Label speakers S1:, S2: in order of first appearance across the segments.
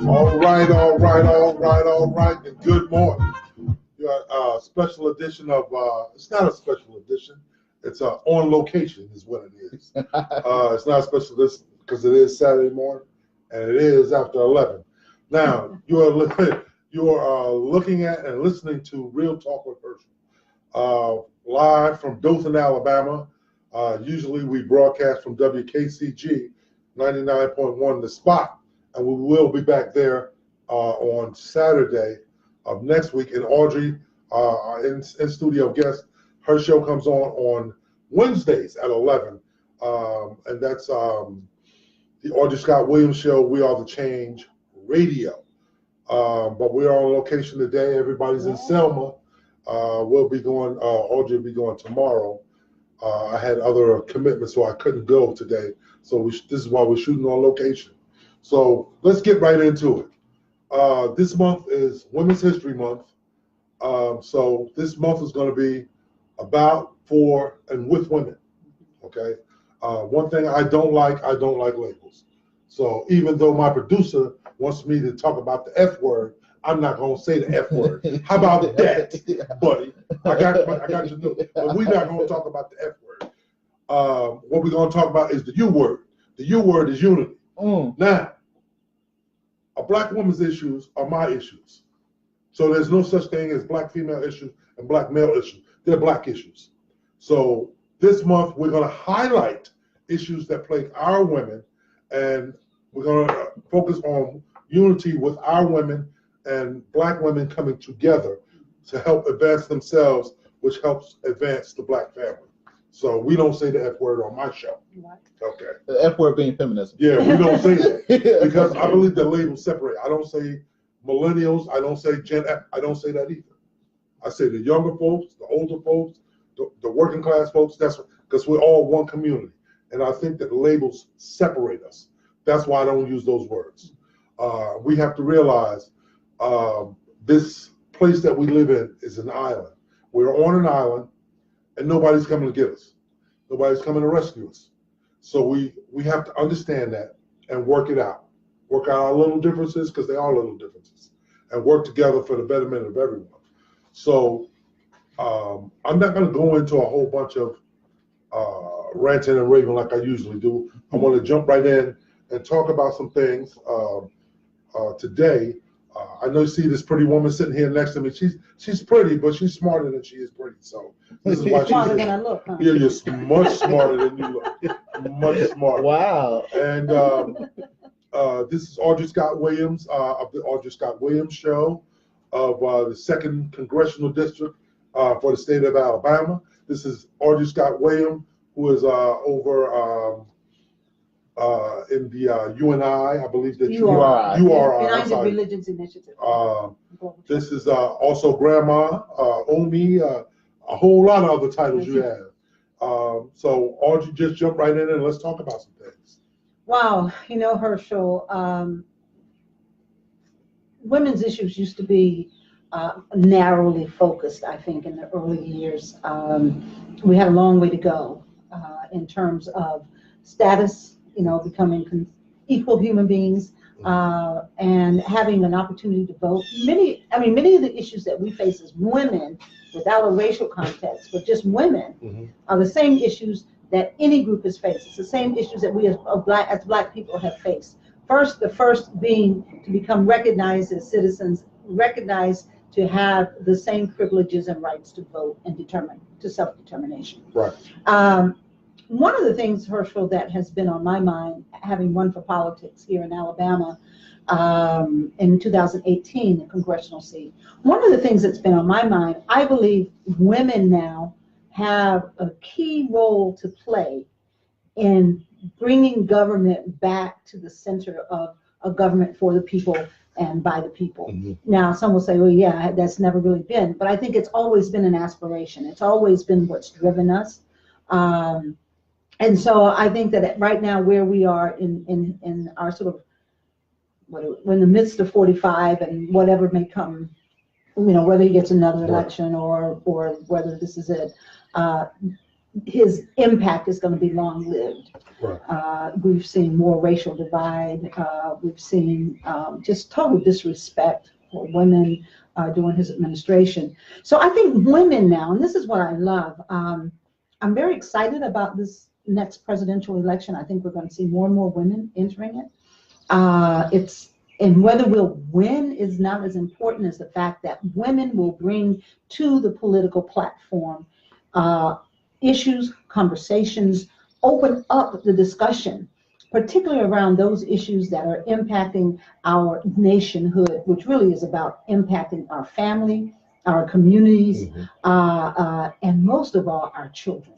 S1: All right, all right, all right, all right, and good morning. You got a special edition of, it's not a special edition, it's on location is what it is. It's not a special edition because it is Saturday morning and it is after 11. Now, you are looking at and listening to Real Talk with Herschel, live from Dothan, Alabama. Usually we broadcast from WKCG 99.1 The Spot. And we will be back there on Saturday of next week. And Audrey, in studio guest, her show comes on Wednesdays at 11. And that's the Audri Scott Williams show, We Are the Change Radio. But we are on location today. Everybody's in Selma. We'll be going, Audrey will be going tomorrow. I had other commitments, so I couldn't go today. So this is why we're shooting on location. So let's get right into it. This month is Women's History Month. So this month is going to be about, for, and with women. Okay. One thing I don't like labels. So even though my producer wants me to talk about the F word, I'm not going to say the F word. How about that, buddy? I got you new. But we're not going to talk about the F word. What we're going to talk about is the U word. The U word is unity. Now, a black woman's issues are my issues. So there's no such thing as black female issues and black male issues. They're black issues. So this month we're going to highlight issues that plague our women, and we're going to focus on unity with our women and black women coming together to help advance themselves, which helps advance the black family. So we don't say the F word on my show.
S2: What?
S1: Okay.
S3: The F word being feminism.
S1: Yeah, we don't say that because I believe the labels separate. I don't say millennials. I don't say Gen F. I don't say that either. I say the younger folks, the older folks, the working class folks. That's because we're all one community. And I think that the labels separate us. That's why I don't use those words. We have to realize this place that we live in is an island. We're on an island. And nobody's coming to get us. Nobody's coming to rescue us. So we have to understand that and work it out. Work out our little differences, because they are little differences, and work together for the betterment of everyone. So I'm not going to go into a whole bunch of ranting and raving like I usually do. I want to jump right in and talk about some things today. I know you see this pretty woman sitting here next to me. She's pretty, but she's smarter than she is pretty. So this is why she's
S2: smarter than I look. Huh?
S1: Yeah, you're much smarter than you look. Much smarter.
S3: Wow.
S1: And this is Audri Scott Williams of the Audri Scott Williams Show of the 2nd Congressional District for the state of Alabama. This is Audri Scott Williams, who is over in the UNI, I believe that URI.
S2: United Religions Initiative.
S1: This is also Grandma, Omi, a whole lot of other titles you have. So Audrey, just jump right in and let's talk about some things.
S2: Wow, you know, Herschel, women's issues used to be narrowly focused, I think, in the early years. We had a long way to go in terms of status, you know, becoming equal human beings, and having an opportunity to vote. Many of the issues that we face as women, without a racial context, but just women, are the same issues that any group has faced. It's the same issues that we as black people have faced. The first being to become recognized as citizens, recognized to have the same privileges and rights to vote and to self-determination.
S1: Right.
S2: One of the things, Herschel, that has been on my mind, having run for politics here in Alabama in 2018, the congressional seat, one of the things that's been on my mind, I believe women now have a key role to play in bringing government back to the center of a government for the people and by the people. Now, some will say, well, yeah, that's never really been, but I think it's always been an aspiration. It's always been what's driven us. And so I think that right now, where we are in our sort of, we're in the midst of 45 and whatever may come, you know, whether he gets another election or whether this is it, his impact is going to be long-lived.
S1: Right.
S2: We've seen more racial divide. We've seen just total disrespect for women during his administration. So I think women now, and this is what I love, I'm very excited about this next presidential election. I think we're going to see more and more women entering it. And whether we'll win is not as important as the fact that women will bring to the political platform issues, conversations, open up the discussion, particularly around those issues that are impacting our nationhood, which really is about impacting our family, our communities, and most of all, our children.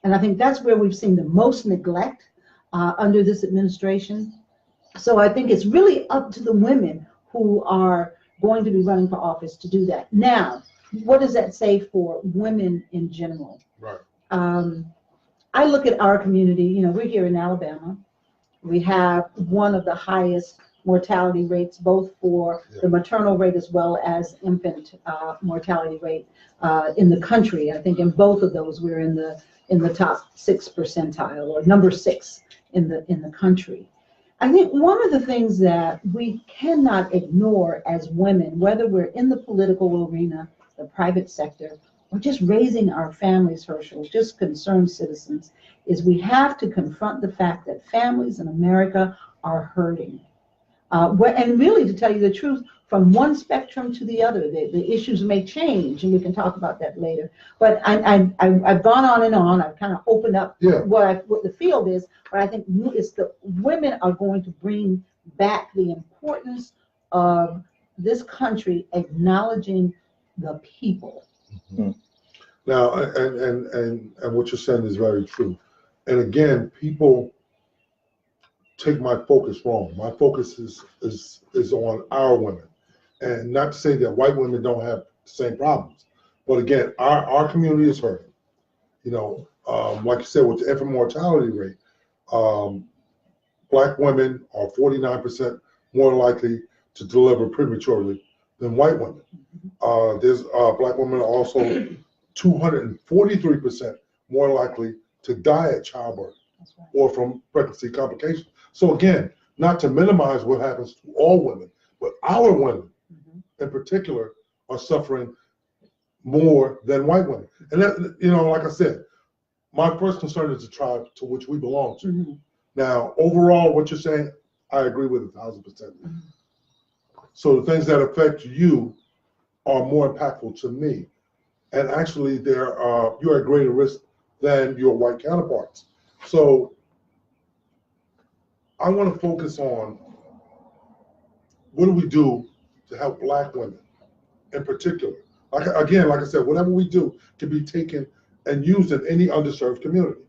S2: And I think that's where we've seen the most neglect under this administration. So I think it's really up to the women who are going to be running for office to do that. Now, what does that say for women in general?
S1: Right.
S2: I look at our community, you know, we're here in Alabama. We have one of the highest mortality rates, both for the maternal rate as well as infant mortality rate in the country. I think in both of those, we're in the top 6 percentile, or number 6 in the country. I think one of the things that we cannot ignore as women, whether we're in the political arena, the private sector, or just raising our families, Herschel, just concerned citizens, is we have to confront the fact that families in America are hurting. And really, to tell you the truth, from one spectrum to the other, the issues may change, and we can talk about that later. But I've gone on and on. I've kind of opened up what the field is, but I think it's the women are going to bring back the importance of this country acknowledging the people.
S1: Mm-hmm. Now, and what you're saying is very true. And again, people take my focus wrong. My focus is on our women, and not to say that white women don't have the same problems, but again, our community is hurting. You know, like you said, with the infant mortality rate, Black women are 49% more likely to deliver prematurely than white women. There's Black women are also 243% more likely to die at childbirth or from pregnancy complications. So again, not to minimize what happens to all women, but our women in particular are suffering more than white women. And that, you know, like I said, my first concern is the tribe to which we belong to. Now, overall, what you're saying, I agree with 1,000%. So the things that affect you are more impactful to me. And actually, you're at greater risk than your white counterparts. So I want to focus on what do we do to help Black women in particular. Like I said, whatever we do can be taken and used in any underserved community.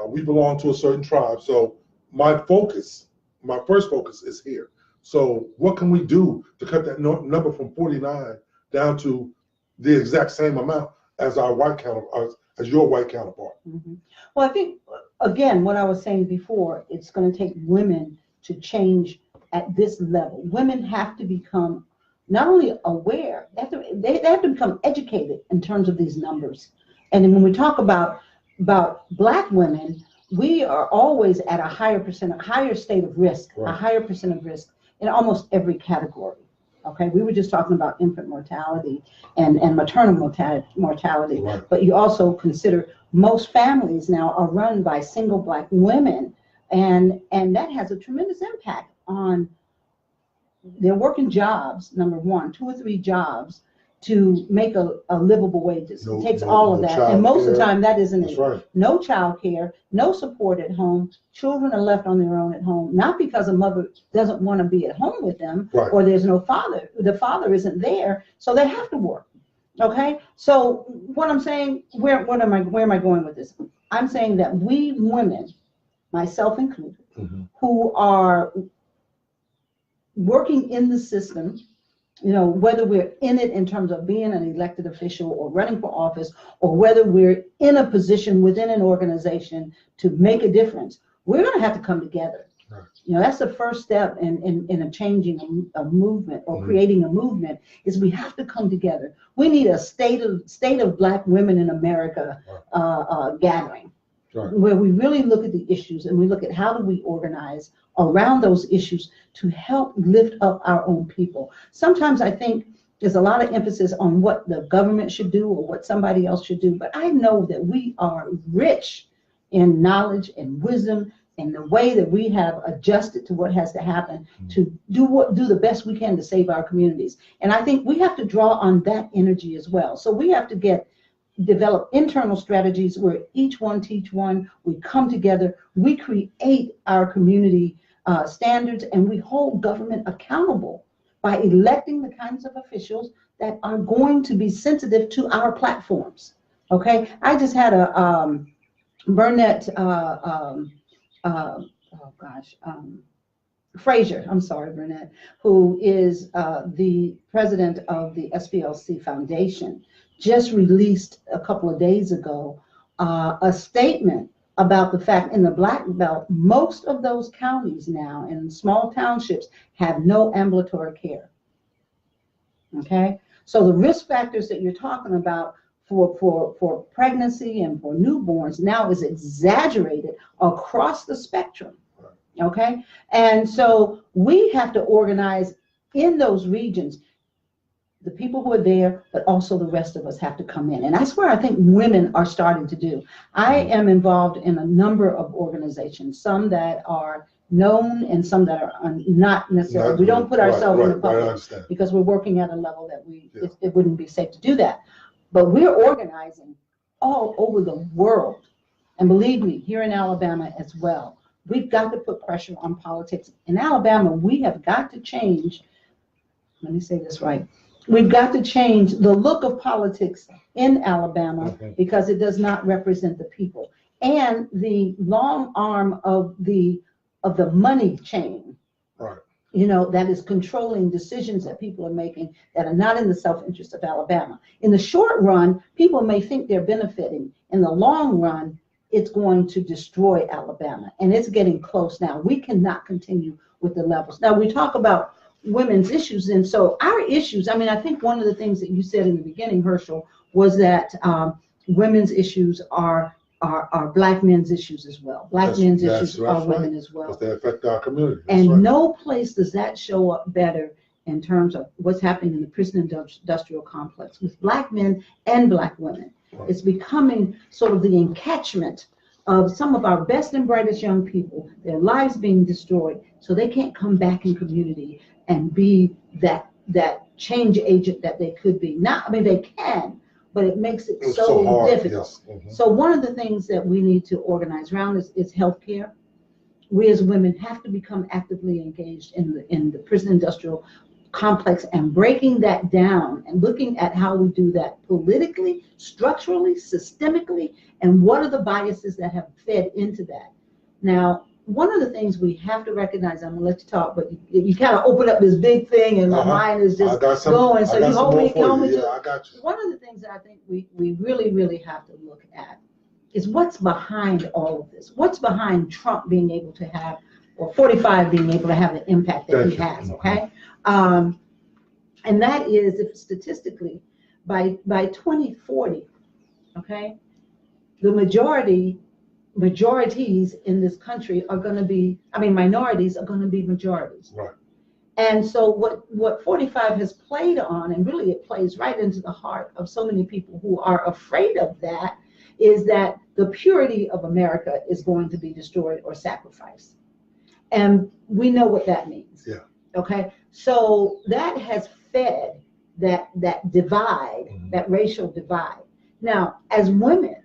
S1: We belong to a certain tribe, so my first focus is here. So what can we do to cut that number from 49 down to the exact same amount as our white as your white counterpart?
S2: Well, I think, again, what I was saying before, it's going to take women to change at this level. Women have to become not only aware, they have to become educated in terms of these numbers. And then when we talk about Black women, we are always at a higher state of risk, a higher percent of risk in almost every category. Okay, we were just talking about infant mortality and maternal mortality, but you also consider most families now are run by single Black women, and that has a tremendous impact on their working jobs, number one, 2 or 3 jobs to make a livable wage. It takes all of that, and most of the time that isn't it. No child care, no support at home. Children are left on their own at home, not because a mother doesn't want to be at home with them, or there's no father. The father isn't there, so they have to work. Okay, so what I'm saying, where am I going with this? I'm saying that we women, myself included, who are working in the system, you know, whether we're in it in terms of being an elected official or running for office, or whether we're in a position within an organization to make a difference, we're going to have to come together.
S1: Right.
S2: You know, that's the first step in a changing a movement or creating a movement, is we have to come together. We need a state of Black women in America gathering, where we really look at the issues and we look at how do we organize around those issues to help lift up our own people. Sometimes I think there's a lot of emphasis on what the government should do or what somebody else should do, but I know that we are rich in knowledge and wisdom and the way that we have adjusted to what has to happen to do the best we can to save our communities. And I think we have to draw on that energy as well. So we have to develop internal strategies where each one teach one, we come together, we create our community standards, and we hold government accountable by electing the kinds of officials that are going to be sensitive to our platforms. Okay, I just had a Burnett, Frazier, I'm sorry, Burnett, who is the president of the SPLC Foundation, just released a couple of days ago a statement about the fact in the Black Belt, most of those counties now in small townships have no ambulatory care. Okay, so the risk factors that you're talking about for pregnancy and for newborns now is exaggerated across the spectrum. Okay, and so we have to organize in those regions, the people who are there, but also the rest of us have to come in. And that's where I think women are starting to do. I am involved in a number of organizations, some that are known and some that are not necessarily. We don't put ourselves in the public because we're working at a level that it wouldn't be safe to do that. But we're organizing all over the world. And believe me, here in Alabama as well, we've got to put pressure on politics. In Alabama, we have got to change, let me say this right, we've got to change the look of politics in Alabama because it does not represent the people. And the long arm of the money chain, you know, that is controlling decisions that people are making that are not in the self-interest of Alabama. In the short run, people may think they're benefiting. In the long run, it's going to destroy Alabama. And it's getting close now. We cannot continue with the levels. Now, we talk about women's issues. And so our issues, I mean, I think one of the things that you said in the beginning, Herschel, was that women's issues are Black men's issues as well. Black men's issues are women as well.
S1: Because they affect our community.
S2: And no place does that show up better in terms of what's happening in the prison industrial complex with Black men and Black women. It's becoming sort of the encatchment of some of our best and brightest young people, their lives being destroyed, so they can't come back in community and be that change agent that they could be. Not, I mean, they can, but it makes it so hard, difficult. Yes. So one of the things that we need to organize around is healthcare. We as women have to become actively engaged in the prison industrial complex and breaking that down and looking at how we do that politically, structurally, systemically, and what are the biases that have fed into that. Now, one of the things we have to recognize, I'm gonna let you talk, but you kind of open up this big thing and my mind is just going, so you hold me to
S1: I got you.
S2: One of the things that I think we really, really have to look at is what's behind all of this. What's behind Trump being able to have, or 45 being able to have the impact that he has, okay? And that is, if statistically, by 2040, okay, the majorities in this country are going to be, I mean, minorities are going to be majorities.
S1: Right.
S2: And so what 45 has played on, and really it plays right into the heart of so many people who are afraid of that, is that the purity of America is going to be destroyed or sacrificed. And we know what that means.
S1: Yeah.
S2: Okay. So that has fed that divide, that racial divide. Now, as women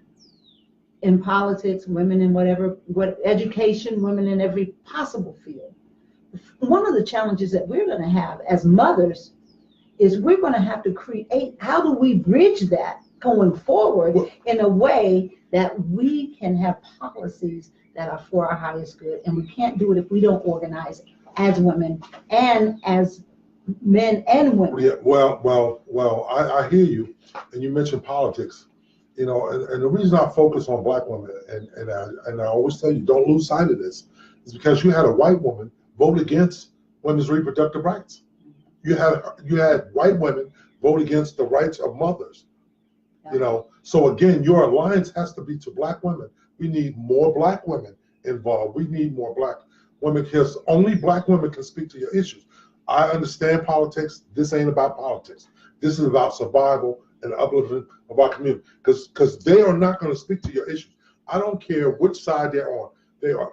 S2: in politics, women in what education, women in every possible field, one of the challenges that we're going to have as mothers is we're going to have to create, how do we bridge that going forward in a way that we can have policies that are for our highest good, and we can't do it if we don't organize as women and as men and women.
S1: Yeah, well, I hear you, and you mentioned politics, you know, and the reason I focus on Black women, and I always tell you, don't lose sight of this, is because you had a white woman vote against women's reproductive rights. You had white women vote against the rights of mothers. You know, so again, your alliance has to be to black women. We need more black women involved. We need more black women because only black women can speak to your issues. I understand politics. This ain't about politics. This is about survival and uplifting of our community because they are not going to speak to your issues. I don't care which side they're on.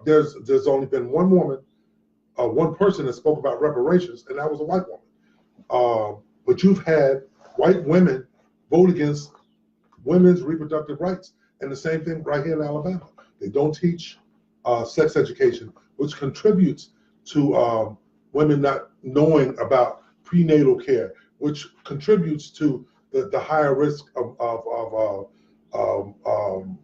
S1: There's only been one woman, one person that spoke about reparations, and that was a white woman. But you've had white women vote against women's reproductive rights, and the same thing right here in Alabama. They don't teach sex education, which contributes to women not knowing about prenatal care, which contributes to the higher risk of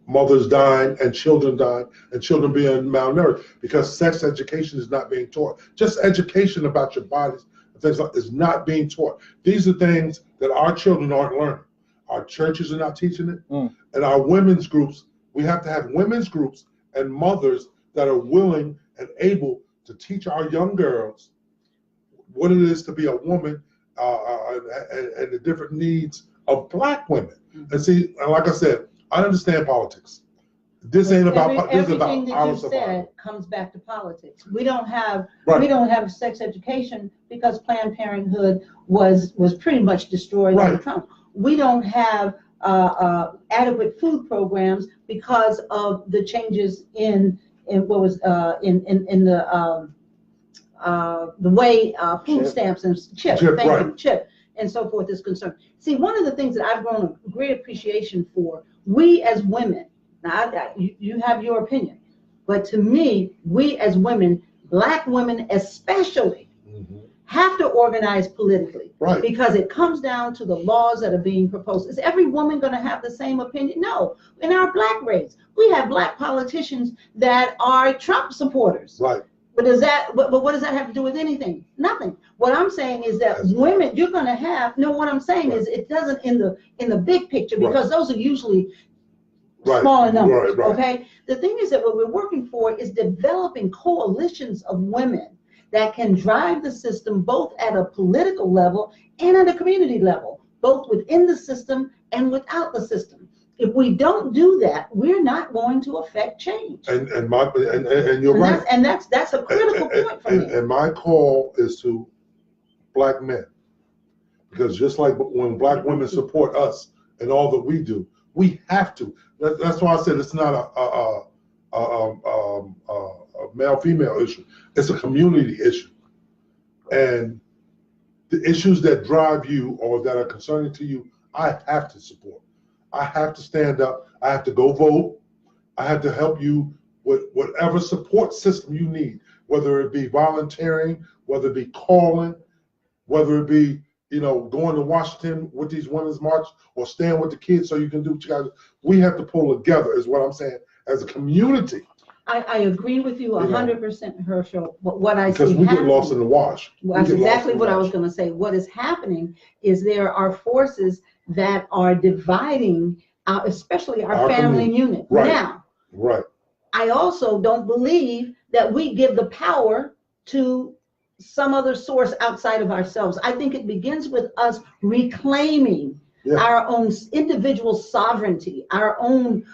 S1: mothers dying and children being malnourished because sex education is not being taught. Just education about your bodies and things like is not being taught. These are things that our children aren't learning. Our churches are not teaching it. And our women's groups, we have to have women's groups and mothers that are willing and able to teach our young girls what it is to be a woman and the different needs of black women. And see, like I said, I understand politics. This ain't about this is about
S2: everything that
S1: our
S2: you
S1: survival.
S2: said comes back to politics. We don't have
S1: Right.
S2: we don't have sex education because Planned Parenthood was pretty much destroyed
S1: Right.
S2: under Trump. We don't have adequate food programs because of the changes in what was in the way food
S1: Chip.
S2: stamps and chip and so forth is concerned. See, one of the things that I've grown a great appreciation for, we as women, now you have your opinion, but to me, we as women, black women especially, have to organize politically.
S1: Right.
S2: Because it comes down to the laws that are being proposed. Is every woman going to have the same opinion? No. In our black race, we have black politicians that are Trump supporters.
S1: Right.
S2: But what does that have to do with anything? Nothing. What I'm saying is that women, you're going to have, no, what I'm saying is it doesn't in the big picture, because those are usually smaller numbers, okay? The thing is that what we're working for is developing coalitions of women that can drive the system both at a political level and at a community level, both within the system and without the system. If we don't do that, we're not going to affect change.
S1: And you're right.
S2: And that's a critical point for me.
S1: And my call is to black men, because just like when black women support us and all that we do, we have to. That's why I said it's not a male-female issue. It's a community issue. And the issues that drive you or that are concerning to you, I have to support. I have to stand up. I have to go vote. I have to help you with whatever support system you need, whether it be volunteering, whether it be calling, whether it be, going to Washington with these women's march or stand with the kids so you can do what you got to do. We have to pull together is what I'm saying as a community.
S2: I agree with you 100%, Herschel. What I see
S1: because we get
S2: happening,
S1: lost in the wash.
S2: that's exactly what I was going to say. What is happening is there are forces that are dividing, especially our family unit.
S1: Right.
S2: Now,
S1: right.
S2: I also don't believe that we give the power to some other source outside of ourselves. I think it begins with us reclaiming our own individual sovereignty, our own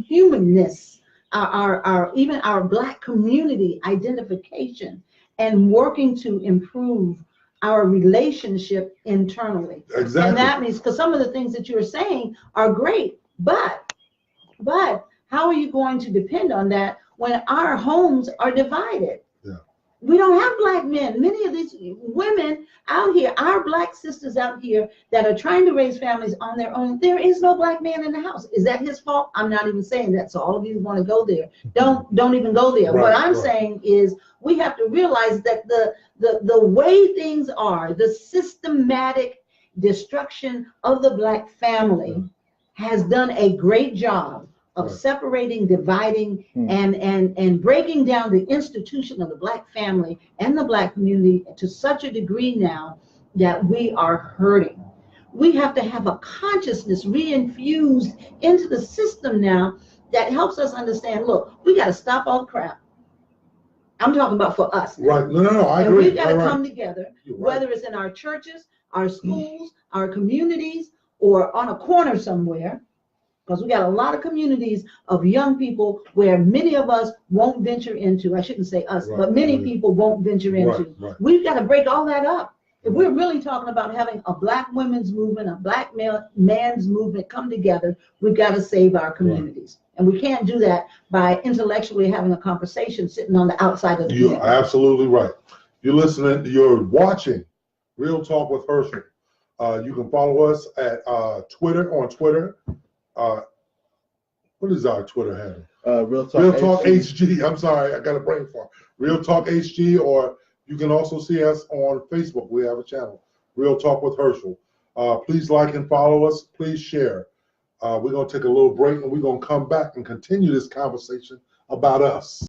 S2: humanness, even our black community identification, and working to improve our relationship internally.
S1: Exactly.
S2: And that means, because some of the things that you're saying are great, but how are you going to depend on that when our homes are divided? We don't have black men. Many of these women out here, our black sisters out here that are trying to raise families on their own, there is no black man in the house. Is that his fault? I'm not even saying that. So all of you who want to go there, don't even go there. What I'm saying is we have to realize that the way things are, the systematic destruction of the black family has done a great job of separating, dividing, and breaking down the institution of the black family and the black community to such a degree now that we are hurting. We have to have a consciousness reinfused into the system now that helps us understand, look, we got to stop all the crap. I'm talking about for us now.
S1: Right. No, I
S2: and
S1: agree.
S2: we've got to
S1: Right.
S2: come together,
S1: You're right.
S2: whether it's in our churches, our schools, our communities, or on a corner somewhere, because we got a lot of communities of young people where many of us won't venture into. I shouldn't say us,
S1: Right,
S2: but many
S1: right.
S2: people won't venture into.
S1: Right.
S2: We've got to break all that up. If we're really talking about having a black women's movement, a black man's movement come together, we've got to save our communities. And we can't do that by intellectually having a conversation sitting on the outside of the
S1: You're
S2: vehicle.
S1: absolutely right. You're watching Real Talk with Herschel. You can follow us at Twitter. What is our Twitter handle?
S3: Real Talk
S1: HG. I'm sorry, I got a brain fart. Real Talk HG, or you can also see us on Facebook. We have a channel, Real Talk with Herschel. Please like and follow us. Please share. We're going to take a little break, and we're going to come back and continue this conversation about us.